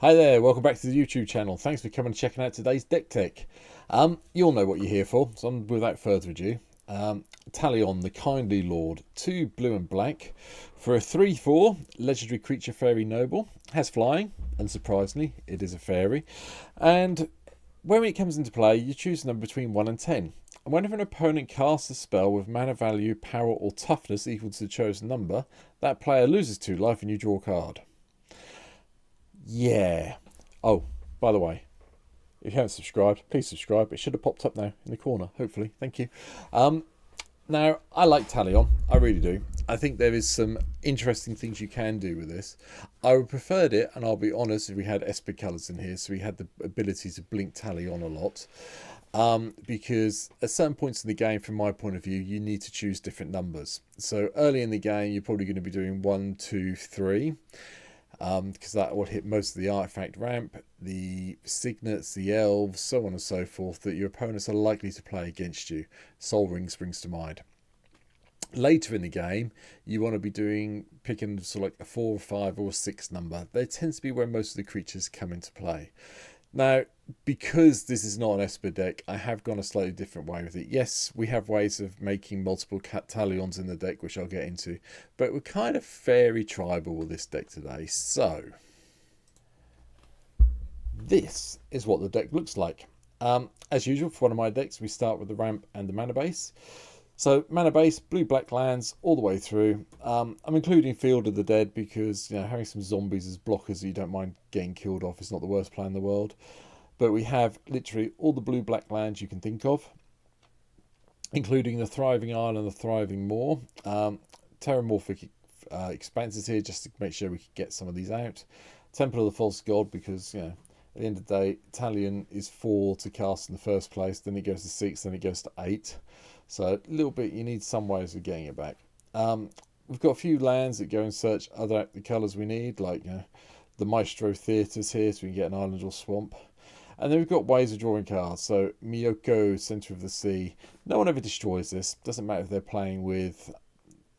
Hi there, welcome back to the YouTube channel. Thanks for coming and checking out today's deck tech. You all know what you're here for, so without further ado, Talion, the Kindly Lord, 2 blue and black for a 3/4 legendary creature fairy noble. Has flying, unsurprisingly, it is a fairy. And when it comes into play, you choose a number between 1 and 10. And whenever an opponent casts a spell with mana value, power, or toughness equal to the chosen number, that player loses 2 life and you draw a card. Yeah. Oh, by the way, if you haven't subscribed, please subscribe. It should have popped up now in the corner, hopefully. Thank you. Now, I like Talion. I really do. I think there is some interesting things you can do with this. I would preferred it, and I'll be honest, if we had Esper colours in here, so we had the ability to blink Talion a lot. Because at certain points in the game, from my point of view, you need to choose different numbers. So early in the game, you're probably going to be doing 1, 2, 3. Because that will hit most of the artifact ramp, the signets, the elves, so on and so forth, that your opponents are likely to play against you. Sol Ring springs to mind. Later in the game, you want to be picking sort of like a 4, 5 or 6 number. They tend to be where most of the creatures come into play. Now, because this is not an Esper deck, I have gone a slightly different way with it. Yes, we have ways of making multiple Talions in the deck, which I'll get into, but we're kind of fairy tribal with this deck today. So, this is what the deck looks like. As usual, for one of my decks, we start with the ramp and the mana base. So mana base, blue-black lands all the way through. I'm including Field of the Dead because having some zombies as blockers that you don't mind getting killed off is not the worst plan in the world. But we have literally all the blue-black lands you can think of, including the Thriving Isle and the Thriving Moor. Terramorphic expanses here just to make sure we can get some of these out. Temple of the False God because at the end of the day, Talion is 4 to cast in the first place, then it goes to 6, then it goes to 8. So a little bit, you need some ways of getting it back. We've got a few lands that go and search the colours we need, like the Maestro Theatres here, so we can get an island or swamp. And then we've got ways of drawing cards. So Miyoko, Centre of the Sea. No one ever destroys this. Doesn't matter if they're playing with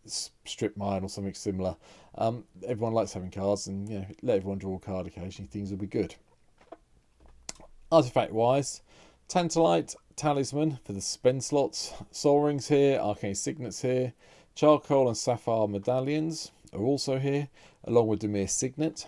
Strip Mine or something similar. Everyone likes having cards, and let everyone draw a card occasionally. Things will be good. Artifact-wise, Tantalite, Talisman for the spend slots, Sol Rings here, Arcane Signets here, Charcoal and Sapphire Medallions are also here, along with Demir Signet,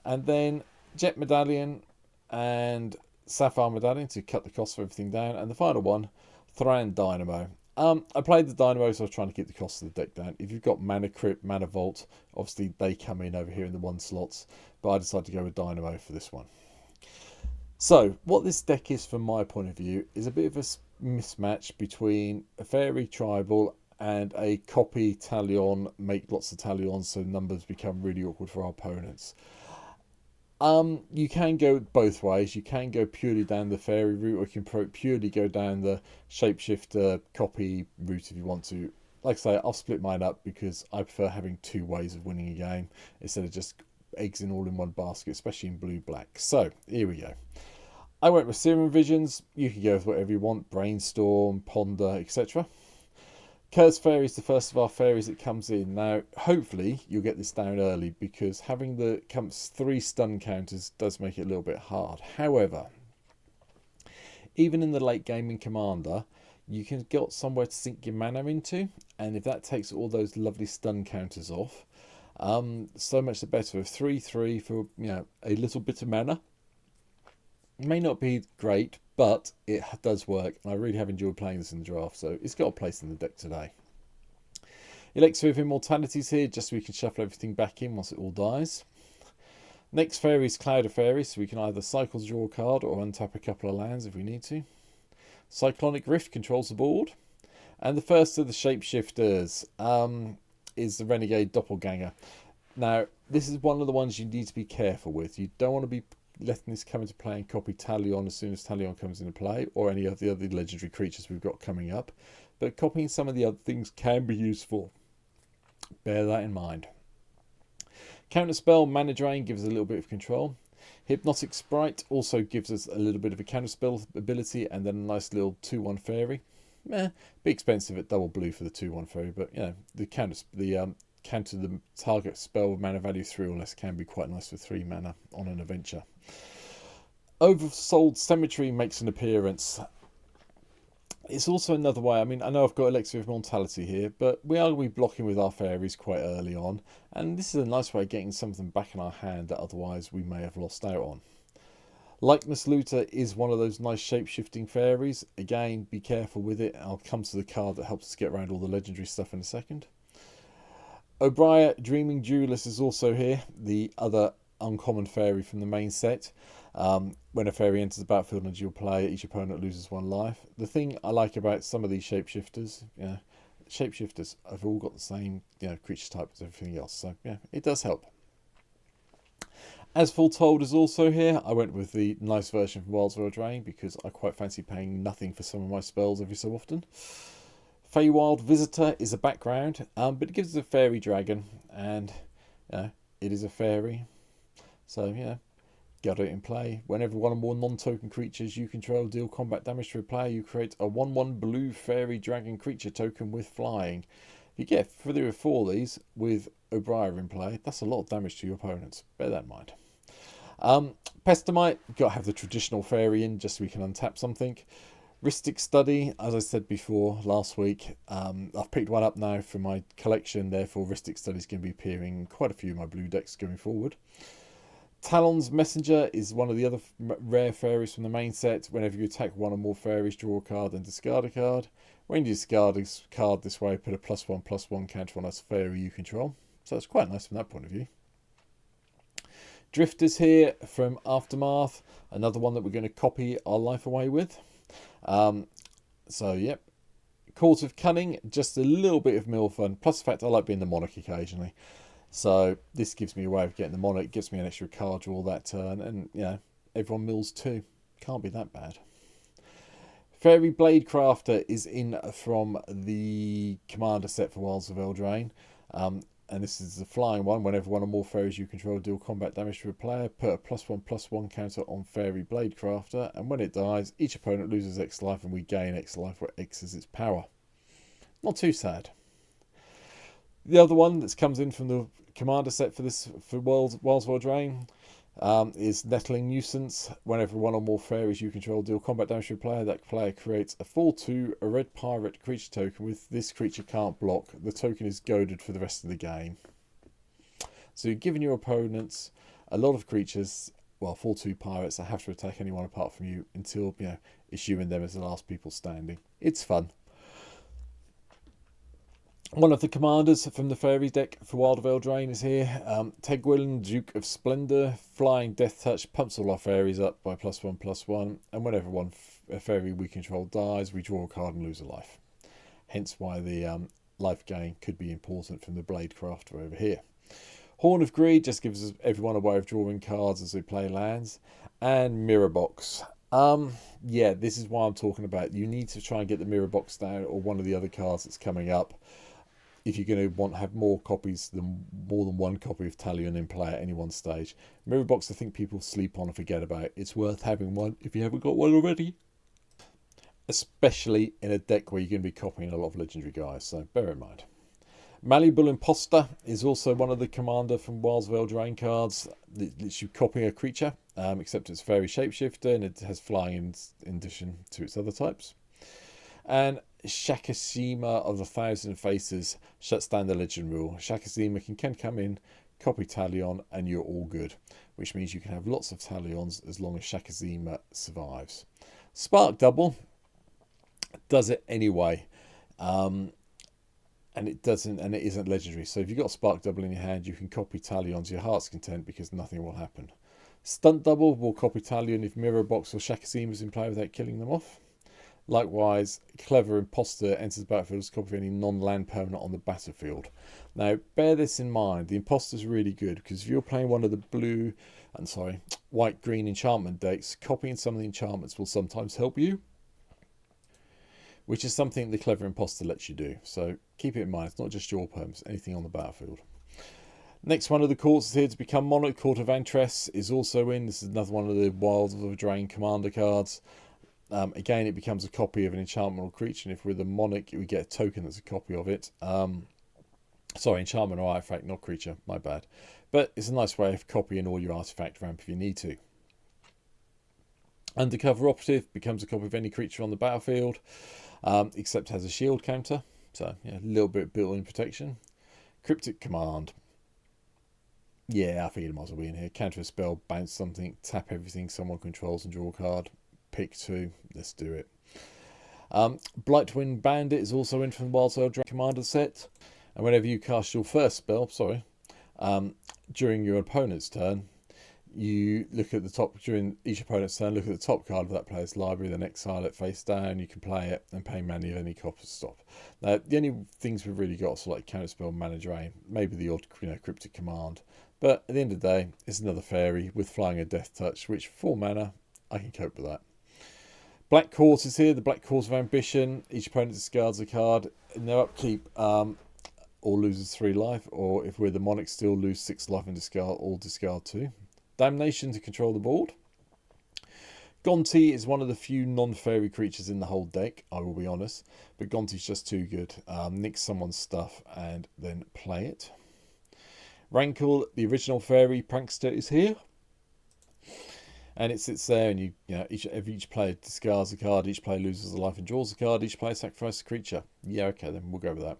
and then Jet Medallion and Sapphire Medallion to cut the cost of everything down, and the final one, Thran Dynamo. I played the Dynamo, so I was trying to keep the cost of the deck down. If you've got Mana Crypt, Mana Vault, obviously they come in over here in the 1 slots, but I decided to go with Dynamo for this one. So, what this deck is from my point of view is a bit of a mismatch between a fairy tribal and a copy Talion, make lots of Talions so numbers become really awkward for our opponents. You can go both ways. You can go purely down the fairy route, or you can purely go down the shapeshifter copy route if you want to. Like I say, I'll split mine up because I prefer having 2 ways of winning a game instead of just eggs in all in one basket, especially in blue-black. So, here we go. I went with Serum Visions. You can go with whatever you want. Brainstorm, Ponder, etc. Curse Fairy is the first of our fairies that comes in. Now, hopefully, you'll get this down early because having the 3 stun counters does make it a little bit hard. However, even in the late game in Commander, you can get somewhere to sink your mana into. And if that takes all those lovely stun counters off, so much the better. With 3/3 for a little bit of mana. It may not be great, but it does work, and I really have enjoyed playing this in the draft, so it's got a place in the deck today. Elixir of Immortality is here, just so we can shuffle everything back in once it all dies. Next fairy is Cloud of Fairies, so we can either cycle to draw a card or untap a couple of lands if we need to. Cyclonic Rift controls the board. And the first of the Shapeshifters is the Renegade Doppelganger. Now, this is one of the ones you need to be careful with. You don't want to be letting this come into play and copy Talion as soon as Talion comes into play, or any of the other legendary creatures we've got coming up. But copying some of the other things can be useful. Bear that in mind. Counterspell, Mana Drain gives us a little bit of control. Hypnotic Sprite also gives us a little bit of a counterspell ability, and then a nice little 2/1 fairy. Bit expensive at double blue for the 2/1 fairy, but the counter the target spell with mana value 3 or less can be quite nice for 3 mana on an adventure. Oversold Cemetery makes an appearance. It's also another way. I mean, I know I've got Elixir of Mortality here, but we are going to be blocking with our fairies quite early on, and this is a nice way of getting something back in our hand that otherwise we may have lost out on. Likeness Looter is one of those nice shape-shifting fairies. Again, be careful with it. I'll come to the card that helps us get around all the legendary stuff in a second. O'Brien Dreaming Duelist is also here, the other uncommon fairy from the main set. When a fairy enters the battlefield and dual play, each opponent loses 1 life. The thing I like about some of these shapeshifters, shapeshifters have all got the same creature type as everything else, so yeah, it does help. As Foretold is also here. I went with the nice version from Wilds of Eldraine because I quite fancy paying nothing for some of my spells every so often. Feywild Visitor is a background, but it gives us a fairy dragon, and it is a fairy, so got it in play. Whenever 1 or more non-token creatures you control deal combat damage to a player, you create a 1/1 blue fairy dragon creature token with flying. If you get 3 or 4 of these with O'Brien in play, that's a lot of damage to your opponents. Bear that in mind. Pestamite, got to have the traditional fairy in just so we can untap something. Rhystic Study, as I said before last week, I've picked one up now for my collection, therefore Rhystic Study is going to be appearing in quite a few of my blue decks going forward. Talon's Messenger is one of the other rare fairies from the main set. Whenever you attack 1 or more fairies, draw a card and discard a card. When you discard a card this way, put a +1/+1 counter on a fairy you control. So it's quite nice from that point of view. Drifters here from Aftermath, another one that we're going to copy our life away with. So yep, Court of Cunning, just a little bit of mill fun, plus the fact I like being the monarch occasionally. So this gives me a way of getting the monarch, gives me an extra card draw that turn, and everyone mills 2. Can't be that bad. Fairy Blade Crafter is in from the Commander set for Wilds of Eldraine. And this is the flying one. Whenever 1 or more fairies you control deal combat damage to a player, put a +1/+1 counter on Fairy Blade Crafter, and when it dies, each opponent loses X life and we gain X life, where X is its power. Not too sad. The other one that comes in from the Commander set for Wilds of Eldraine is Nettling Nuisance. Whenever 1 or more fairies you control deal combat damage to a player, that player creates a 4/2 a red pirate creature token with this creature can't block. The token is goaded for the rest of the game. So you're giving your opponents a lot of creatures, well, 4/2 pirates that have to attack anyone apart from you until issuing them as the last people standing. It's fun. One of the commanders from the fairy deck for Wild of Eldraine is here. Tegwin, Duke of Splendor, Flying Death Touch, pumps all our fairies up by +1/+1, and whenever a fairy we control dies, we draw a card and lose a life. Hence why the life gain could be important from the Blade Crafter over here. Horn of Greed just gives everyone a way of drawing cards as they play lands. And Mirror Box. Yeah, this is why I'm talking about. You need to try and get the Mirror Box down, or one of the other cards that's coming up, if you're going to want to have more than one copy of Talion in play at any one stage. Mirror Box, I think people sleep on and forget about. It's worth having one if you haven't got one already. Especially in a deck where you're going to be copying a lot of legendary guys, so bear in mind. Malleable Imposter is also one of the Commander from Wilds of Eldraine cards. It lets you copy a creature, except it's Faerie Shapeshifter, and it has flying in addition to its other types. And Shakashima of the Thousand Faces shuts down the legend rule. Shakashima can come in, copy Talion, and you're all good. Which means you can have lots of Talions as long as Shakashima survives. Spark Double does it anyway. And it isn't legendary. So if you've got Spark Double in your hand, you can copy Talion to your heart's content because nothing will happen. Stunt Double will copy Talion if Mirror Box or Shakashima is in play without killing them off. Likewise, Clever Imposter enters the battlefield as copy any non-land permanent on the battlefield. Now, bear this in mind. The Imposter's really good because if you're playing one of the white-green enchantment decks, copying some of the enchantments will sometimes help you, which is something the Clever Imposter lets you do. So keep it in mind. It's not just your perms, anything on the battlefield. Next one of the courts is here to become Monarch. Court of Antress is also in. This is another one of the Wilds of Eldraine Commander cards. Again, it becomes a copy of an enchantment or creature, and if we're the Monarch, we get a token that's a copy of it. Sorry, enchantment or artifact, not creature, my bad. But it's a nice way of copying all your artifact ramp if you need to. Undercover Operative becomes a copy of any creature on the battlefield, except has a shield counter. So, yeah, a little bit of built-in protection. Cryptic Command. Yeah, I think it might as well be in here. Counter a spell, bounce something, tap everything someone controls and draw a card. Pick 2. Let's do it. Blightwind Bandit is also in from the Wildsvale Dragon Commander set. And whenever you cast your first spell, during your opponent's turn, you look at the top, during each opponent's turn, look at the top card of that player's library, then exile it face down, you can play it and pay mana of any cost to stop. Now, the only things we've really got are like counterspell, mana drain, maybe the odd cryptic command. But at the end of the day, it's another fairy with flying a death touch, which for 4 mana, I can cope with that. Black Court is here, the Black Court of Ambition. Each opponent discards a card in their upkeep, or loses 3 life, or if we're the Monarch, still lose 6 life and discard 2. Damnation to control the board. Gonti is one of the few non-fairy creatures in the whole deck, I will be honest, but Gonti's just too good. Nick someone's stuff and then play it. Rankle, the original fairy prankster, is here. And it sits there, and each player discards a card, each player loses a life and draws a card, each player sacrifices a creature. Yeah, okay, then we'll go with that.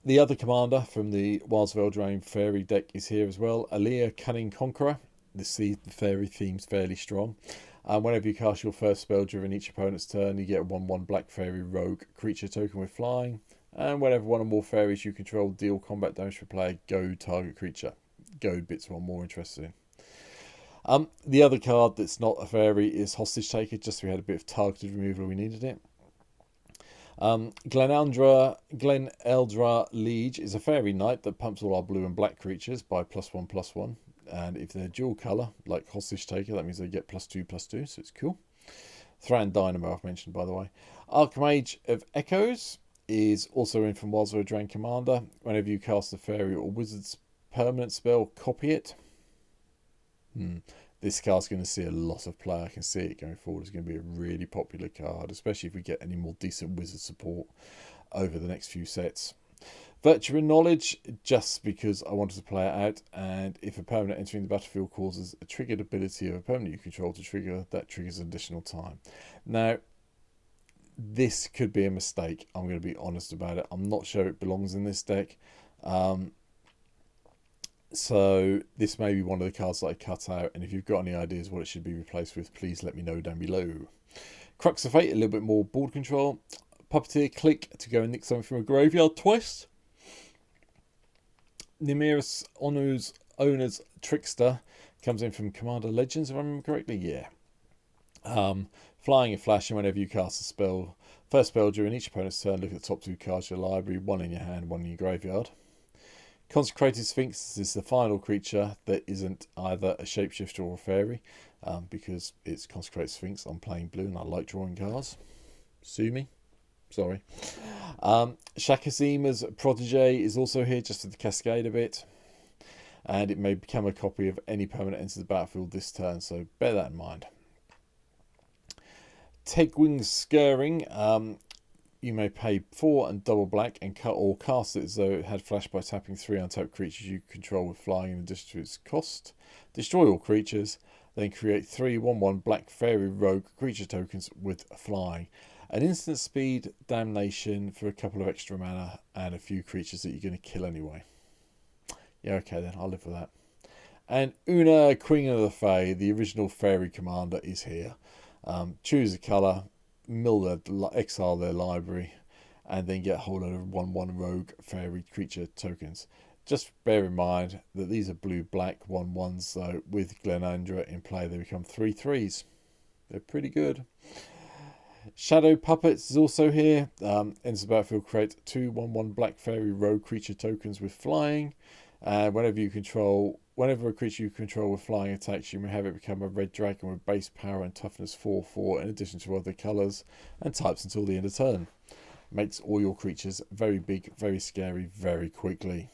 The other commander from the Wildsvale Drain Fairy deck is here as well. Aaliyah, Cunning Conqueror. The fairy theme's fairly strong. Whenever you cast your first spell during each opponent's turn, you get a 1/1 Black Fairy Rogue creature token with flying. And whenever one or more fairies you control deal combat damage for player, go target creature. Go bits one more interested in. The other card that's not a fairy is Hostage Taker, just so we had a bit of targeted removal when we needed it. Gleneldra Liege is a fairy knight that pumps all our blue and black creatures by +1/+1. And if they're dual colour, like Hostage Taker, that means they get +2/+2, so it's cool. Thran Dynamo, I've mentioned, by the way. Archmage of Echoes is also in from Wildsvale Drain Commander. Whenever you cast a fairy or wizard's permanent spell, copy it. This card's going to see a lot of play. I can see it going forward. It's going to be a really popular card, especially if we get any more decent wizard support over the next few sets. Virtue and Knowledge, just because I wanted to play it out, and if a permanent entering the battlefield causes a triggered ability of a permanent you control to trigger, that triggers additional time. Now, this could be a mistake. I'm going to be honest about it. I'm not sure it belongs in this deck. So this may be one of the cards that I cut out, and if you've got any ideas what it should be replaced with, please let me know down below. Crux of Fate, a little bit more board control. Puppeteer, click to go and nick something from a graveyard twice. Nimirus Owner's Trickster comes in from Commander Legends, if I remember correctly. Yeah. Flying and flashing whenever you cast a spell. First spell during each opponent's turn, look at the top 2 cards of your library, 1 in your hand, 1 in your graveyard. Consecrated Sphinx is the final creature that isn't either a shapeshifter or a fairy, because it's Consecrated Sphinx. I'm playing blue and I like drawing cards. Sue me. Sorry. Shakazima's Protege is also here just to cascade a bit, and it may become a copy of any permanent enters the battlefield this turn, so bear that in mind. Tegwing's Skirring, you may pay 4 and double black and cut or cast it as though it had flash by tapping 3 untapped creatures you control with flying in addition to its cost. Destroy all creatures, then create 3 1/1 Black Fairy Rogue creature tokens with flying. An instant speed damnation for a couple of extra mana and a few creatures that you're going to kill anyway. Yeah, okay then, I'll live with that. And Una, Queen of the Fae, the original fairy commander, is here. Choose a colour, exile their library, and then get a whole load of 1/1 rogue fairy creature tokens. Just bear in mind that these are blue-black 1/1s, so with Glenandra in play they become 3/3s. They're pretty good. Shadow Puppets is also here. Enters the battlefield, create 2 1/1 Black Fairy Rogue creature tokens with flying. Whenever a creature you control with flying attacks, you may have it become a red dragon with base power and toughness 4/4 in addition to other colours and types until the end of turn. Makes all your creatures very big, very scary, very quickly.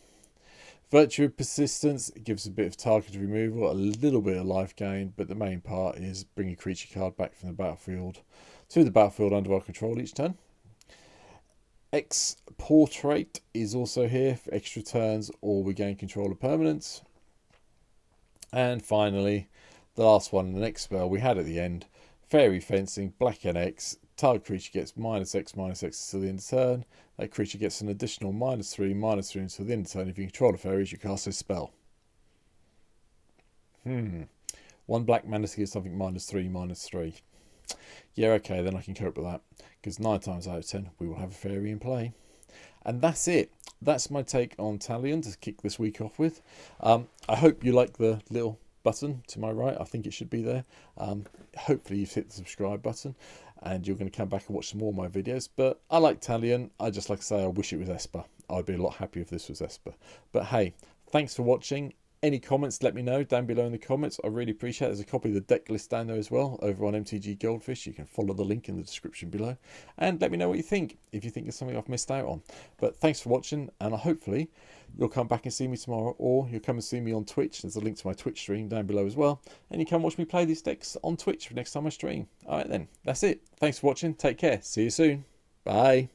Virtue of Persistence gives a bit of target removal, a little bit of life gain, but the main part is bring a creature card back from the battlefield to the battlefield under our control each turn. X Portrait is also here for extra turns, or we gain control of permanents. And finally, the last one, the next spell we had at the end, Fairy Fencing, black and X. Target creature gets -X until the end of turn. That creature gets an additional -3 until the end of turn. If you control the fairies, you cast this spell. One black mana to give something -3/-3. Yeah, okay, then I can cope with that. Because 9 times out of 10, we will have a fairy in play. And that's it. That's my take on Talion to kick this week off with. I hope you like the little button to my right. I think it should be there. Hopefully you've hit the subscribe button and you're going to come back and watch some more of my videos. But I like Talion. I just like to say I wish it was Esper. I'd be a lot happier if this was Esper. But hey, thanks for watching. Any comments, let me know down below in the comments. I really appreciate it. There's a copy of the deck list down there as well over on MTG Goldfish. You can follow the link in the description below. And let me know what you think, if you think there's something I've missed out on. But thanks for watching, and hopefully you'll come back and see me tomorrow, or you'll come and see me on Twitch. There's a link to my Twitch stream down below as well. And you can watch me play these decks on Twitch for next time I stream. Alright then, that's it. Thanks for watching. Take care. See you soon. Bye.